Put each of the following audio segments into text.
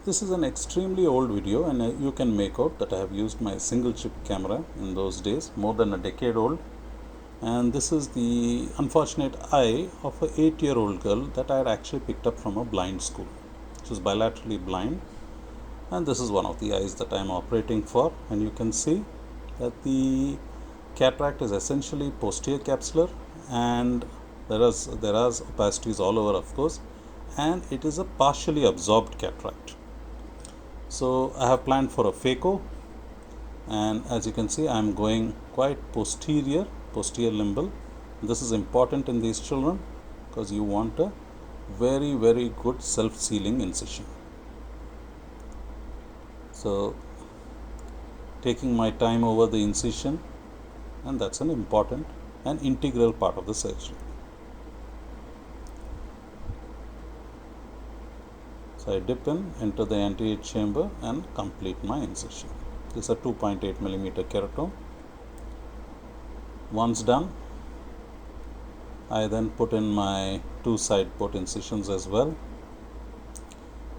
This is an extremely old video, and you can make out that I have used my single chip camera in those days, more than a decade old. And this is the unfortunate eye of an 8-year-old girl that I had actually picked up from a blind school. She was bilaterally blind, and this is one of the eyes that I am operating for. And you can see that the cataract is essentially posterior capsular, and there are opacities all over, of course, and it is a partially absorbed cataract. So I have planned for a phaco, and as you can see I am going quite posterior limbal. This is important in these children because you want a very good self-sealing incision. So taking my time over the incision, and that's an important and integral part of the surgery. So I dip in into the anterior chamber and complete my incision. This is a 2.8 millimeter keratome. Once done, I then put in my 2 side port incisions as well.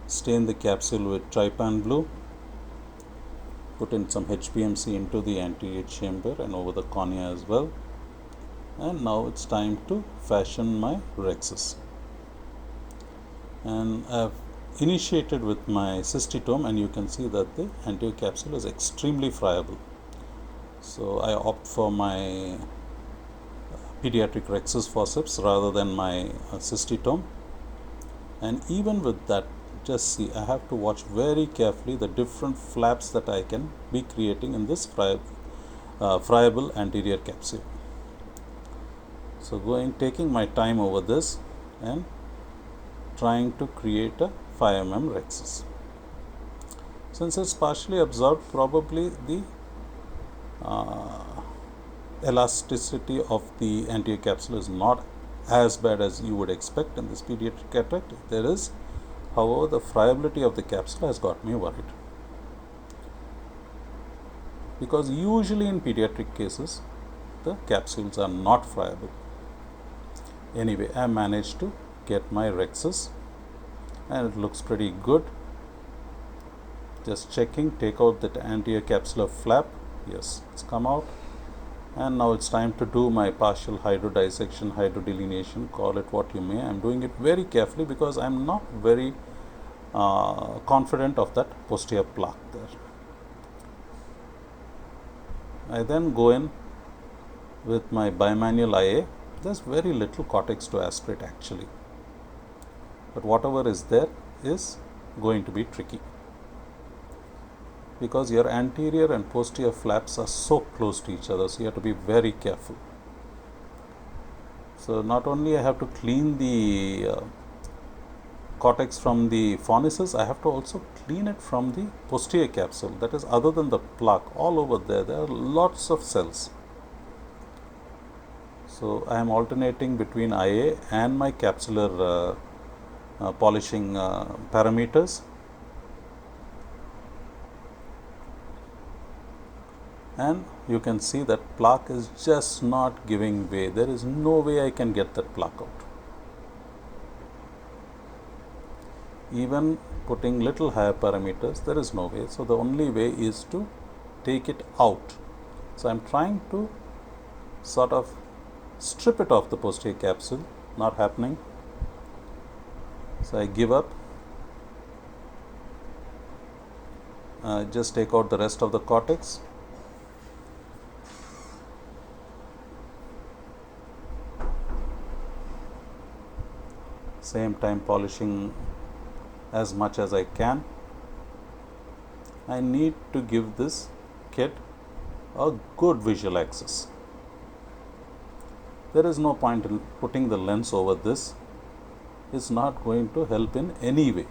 Stain the capsule with trypan blue. Put in some HPMC into the anterior chamber and over the cornea as well. And now it's time to fashion my rhexis. And I've initiated with my cystitome, and you can see that the anterior capsule is extremely friable. So I opt for my pediatric rhexis forceps rather than my cystitome. And even with that, just see, I have to watch very carefully the different flaps that I can be creating in this friable anterior capsule. So taking my time over this and trying to create a 5 mm rhexis. Since it's partially absorbed, probably the elasticity of the anterior capsule is not as bad as you would expect in this pediatric cataract. There is, however, the friability of the capsule has got me worried, because usually in pediatric cases the capsules are not friable. Anyway, I managed to get my rhexis and it looks pretty good. Just checking, take out that anterior capsular flap. Yes, it's come out. And now it's time to do my partial hydrodissection, hydrodelineation, call it what you may. I'm doing it very carefully because I'm not very confident of that posterior plaque there. I then go in with my bimanual IA. There's very little cortex to aspirate actually, but whatever is there is going to be tricky because your anterior and posterior flaps are so close to each other, so you have to be very careful. So not only I have to clean the cortex from the fornices, I have to also clean it from the posterior capsule, that is, other than the plaque all over there are lots of cells. So I am alternating between IA and my capsular polishing parameters. And you can see that plaque is just not giving way. There is no way I can get that plaque out. Even putting little higher parameters, there is no way. So the only way is to take it out. So I'm trying to sort of strip it off the posterior capsule, not happening. So I give up. Just take out the rest of the cortex. Same time polishing as much as I can. I need to give this kid a good visual access. There is no point in putting the lens over this. It's not going to help in any way.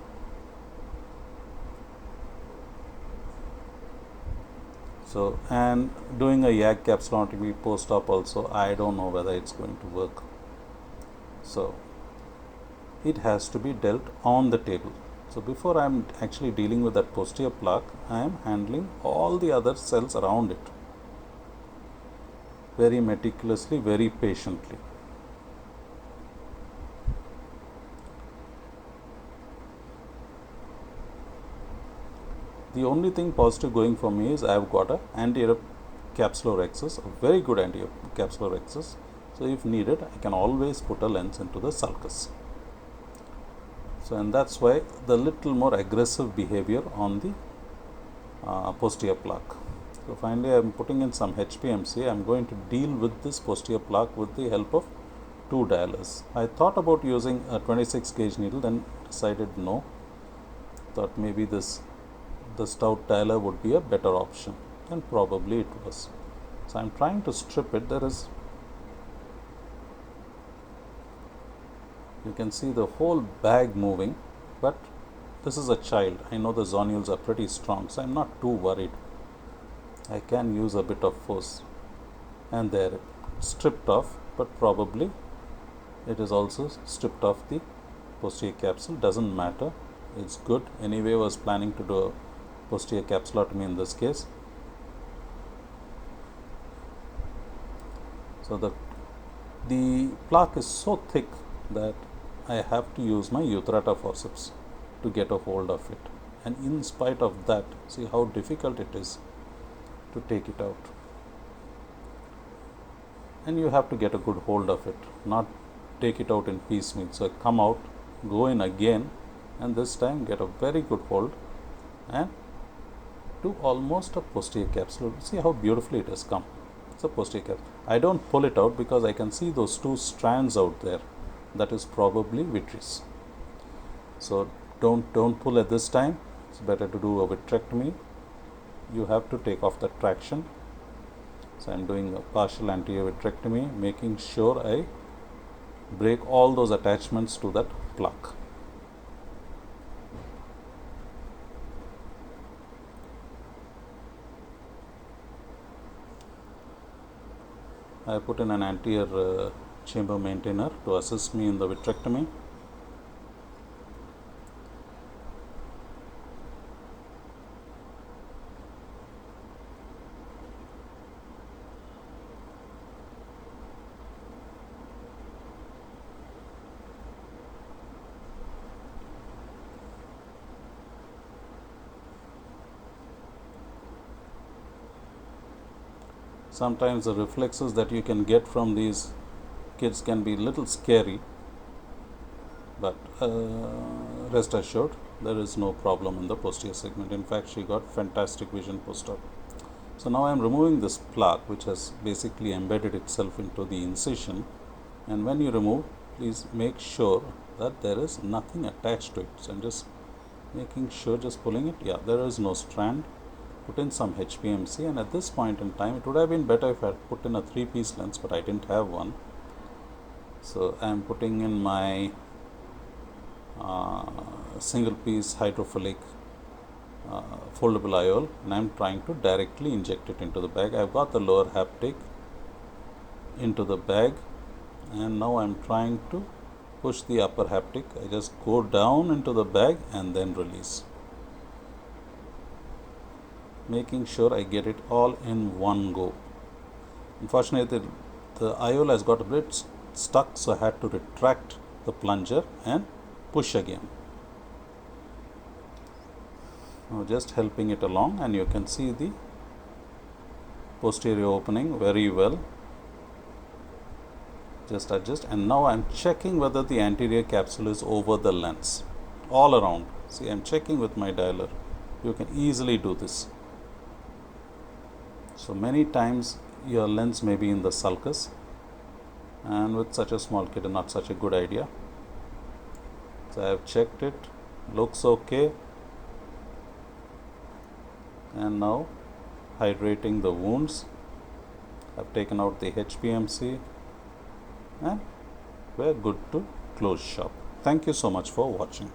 So, and doing a YAG capsulotomy post-op also, I don't know whether it's going to work. So it has to be dealt on the table. So before I am actually dealing with that posterior plaque, I am handling all the other cells around it very meticulously, very patiently. The only thing positive going for me is I have got a anterior capsular excess, a very good anterior capsular excess. So if needed, I can always put a lens into the sulcus. So, and that's why the little more aggressive behavior on the posterior plaque. So finally, I am putting in some HPMC. I am going to deal with this posterior plaque with the help of 2 dialers. I thought about using a 26 gauge needle, then decided no. Thought maybe the stout dialer would be a better option, and probably it was. So I am trying to strip it. You can see the whole bag moving, but this is a child. I know the zonules are pretty strong, so I am not too worried. I can use a bit of force, and there it stripped off, but probably it is also stripped off the posterior capsule. Doesn't matter, it's good. Anyway, I was planning to do a posterior capsulotomy in this case. So the plaque is so thick that I have to use my Utrata forceps to get a hold of it, and in spite of that, see how difficult it is to take it out. And you have to get a good hold of it, not take it out in piecemeal. So come out, go in again, and this time get a very good hold and do almost a posterior capsule. See how beautifully it has come. It's a posterior capsule. I don't pull it out because I can see those 2 strands out there. That is probably vitreous. So don't pull at this time. It's better to do a vitrectomy. You have to take off the traction. So I'm doing a partial anterior vitrectomy, making sure I break all those attachments to that plaque. I put in an anterior chamber maintainer to assist me in the vitrectomy. Sometimes the reflexes that you can get from these kids can be a little scary, but rest assured there is no problem in the posterior segment. In fact, she got fantastic vision post-op. So now I am removing this plaque, which has basically embedded itself into the incision, and when you remove, please make sure that there is nothing attached to it. So I'm just making sure, just pulling it. Yeah, there is no strand. Put in some HPMC, and at this point in time, it would have been better if I had put in a 3-piece lens, but I didn't have one. So I am putting in my single piece hydrophilic foldable IOL, and I am trying to directly inject it into the bag. I have got the lower haptic into the bag, and now I am trying to push the upper haptic. I just go down into the bag and then release, making sure I get it all in one go. Unfortunately, the IOL has got a bit stuck, so I had to retract the plunger and push again. Now just helping it along, and you can see the posterior opening very well. Just adjust, and now I am checking whether the anterior capsule is over the lens all around. See, I am checking with my dialer. You can easily do this. So many times your lens may be in the sulcus, and with such a small kid, not such a good idea. So I have checked it, looks okay, and now hydrating the wounds. I've taken out the HPMC, and we're good to close shop. Thank you so much for watching.